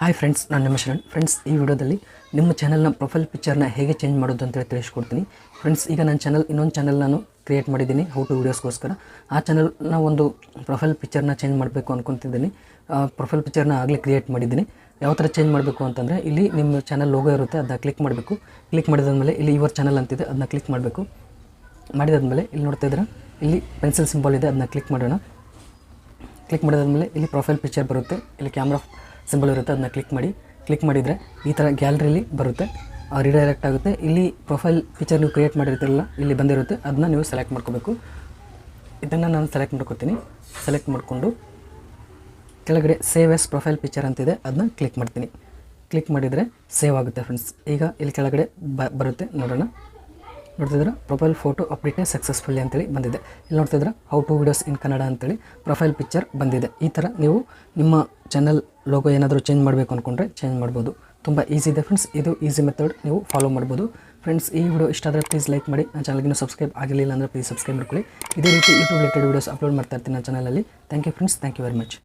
Hi friends, ನಾನು ನಿಮ್ಮ Sharan. Friends, ಈ ವಿಡಿಯೋದಲ್ಲಿ ನಿಮ್ಮ ಚಾನಲ್ನ ಪ್ರೊಫೈಲ್ ಪಿಕ್ಚರ್ನ ಹೇಗೆ ಚೇಂಜ್ ಮಾಡೋದು ಅಂತೇಳಿ ತಿಳಿಸ್ಕೊಡ್ತೀನಿ. ಫ್ರೆಂಡ್ಸ್, ಈಗ ನನ್ನ ಇನ್ನೊಂದು ಚಾನಲ್ ನಾನು ಕ್ರಿಯೇಟ್ ಮಾಡಿದ್ದೀನಿ ಹೌ ಟು ವೀಡಿಯೋಸ್ಗೋಸ್ಕರ. ಆ ಚಾನಲ್ನ ಒಂದು ಪ್ರೊಫೈಲ್ ಪಿಕ್ಚರ್ನ ಚೇಂಜ್ ಮಾಡಬೇಕು ಅಂದ್ಕೊತಿದ್ದೀನಿ. ಪ್ರೊಫೈಲ್ ಪಿಕ್ಚರ್ನ ಆಗಲೇ ಕ್ರಿಯೇಟ್ ಮಾಡಿದ್ದೀನಿ. ಯಾವ ಥರ ಚೇಂಜ್ ಮಾಡಬೇಕು ಅಂತಂದರೆ, ಇಲ್ಲಿ ನಿಮ್ಮ ಚಾನಲ್ ಲೋಗೋ ಇರುತ್ತೆ, ಅದನ್ನ ಕ್ಲಿಕ್ ಮಾಡಬೇಕು. ಕ್ಲಿಕ್ ಮಾಡಿದಾದ್ಮೇಲೆ ಇಲ್ಲಿ ಯುವರ್ ಚಾನಲ್ ಅಂತಿದೆ, ಅದನ್ನ ಕ್ಲಿಕ್ ಮಾಡಬೇಕು. ಮಾಡಿದಾದ್ಮೇಲೆ ಇಲ್ಲಿ ನೋಡ್ತಾ ಇದ್ದೀರಾ, ಇಲ್ಲಿ ಪೆನ್ಸಿಲ್ ಸಿಂಬಲ್ ಇದೆ, ಅದನ್ನ ಕ್ಲಿಕ್ ಮಾಡೋಣ. ಕ್ಲಿಕ್ ಮಾಡಿದಾದ್ಮೇಲೆ ಇಲ್ಲಿ ಪ್ರೊಫೈಲ್ ಪಿಕ್ಚರ್ ಬರುತ್ತೆ, ಇಲ್ಲಿ ಕ್ಯಾಮ್ರಾ ಸಿಂಬಲ್ ಇರುತ್ತೆ, ಅದನ್ನ ಕ್ಲಿಕ್ ಮಾಡಿ. ಕ್ಲಿಕ್ ಮಾಡಿದರೆ ಈ ಥರ ಗ್ಯಾಲರಿಲಿ ಬರುತ್ತೆ, ರಿಡೈರೆಕ್ಟ್ ಆಗುತ್ತೆ. ಇಲ್ಲಿ ಪ್ರೊಫೈಲ್ ಪಿಕ್ಚರ್ ನೀವು ಕ್ರಿಯೇಟ್ ಮಾಡಿರ್ತೀರಲ್ಲ, ಇಲ್ಲಿ ಬಂದಿರುತ್ತೆ, ಅದನ್ನ ನೀವು ಸೆಲೆಕ್ಟ್ ಮಾಡ್ಕೋಬೇಕು. ಇದನ್ನು ನಾನು ಸೆಲೆಕ್ಟ್ ಮಾಡ್ಕೋತೀನಿ. ಸೆಲೆಕ್ಟ್ ಮಾಡಿಕೊಂಡು ಕೆಳಗಡೆ ಸೇವ್ ಎಸ್ ಪ್ರೊಫೈಲ್ ಪಿಕ್ಚರ್ ಅಂತಿದೆ, ಅದನ್ನ ಕ್ಲಿಕ್ ಮಾಡ್ತೀನಿ. ಕ್ಲಿಕ್ ಮಾಡಿದರೆ ಸೇವ್ ಆಗುತ್ತೆ ಫ್ರೆಂಡ್ಸ್. ಈಗ ಇಲ್ಲಿ ಕೆಳಗಡೆ ಬರುತ್ತೆ, ನೋಡೋಣ. ನೋಡ್ತಿದ್ರೆ ಪ್ರೊಫೈಲ್ ಫೋಟೋ ಅಪ್ಡೇಟ್ ಸಕ್ಸಸ್ಫುಲ್ಲಿ ಅಂತೇಳಿ ಬಂದಿದೆ. ಇಲ್ಲಿ ನೋಡ್ತಿದ್ರೆ ಹೌ ಟು ವೀಡಿಯೋಸ್ ಇನ್ ಕನ್ನಡ ಅಂತೇಳಿ ಪ್ರೊಫೈಲ್ ಪಿಕ್ಚರ್ ಬಂದಿದೆ. ಈ ಥರ ನೀವು ನಿಮ್ಮ ಚಾನಲ್ ಲೋಗೋ ಏನಾದರೂ ಚೇಂಜ್ ಮಾಡಬೇಕು ಅಂದ್ಕೊಂಡ್ರೆ ಚೇಂಜ್ ಮಾಡ್ಬೋದು. ತುಂಬ ಈಸಿ ಇದೆ ಫ್ರೆಂಡ್ಸ್. ಇದು ಈಸಿ ಮೆಥಡ್, ನೀವು ಫಾಲೋ ಮಾಡ್ಬೋದು. ಫ್ರೆಂಡ್ಸ್, ಈ ವಿಡಿಯೋ ಇಷ್ಟ ಆದರೆ ಪ್ಲೀಸ್ ಲೈಕ್ ಮಾಡಿ. ನನ್ನ ಚಾನಲ್ಗೆ ಸಬ್ಸ್ಕ್ರೈಬ್ ಆಗಿರಲಿಲ್ಲ ಅಂದರೆ ಪ್ಲೀಸ್ ಸಬ್ಸ್ಕ್ರೈಬ್ ಮಾಡ್ಕೊಳ್ಳಿ. ಇದೇ ರೀತಿ ಯೂಟ್ಯೂಬ್ ರಿಲೇಟೆಡ್ ವೀಡಿಯೋಸ್ ಅಪ್ಲೋಡ್ ಮಾಡ್ತಾ ಇರ್ತೀನಿ ನನ್ನ ಚಾನಲಲ್ಲಿ. Thank you friends, thank you very much.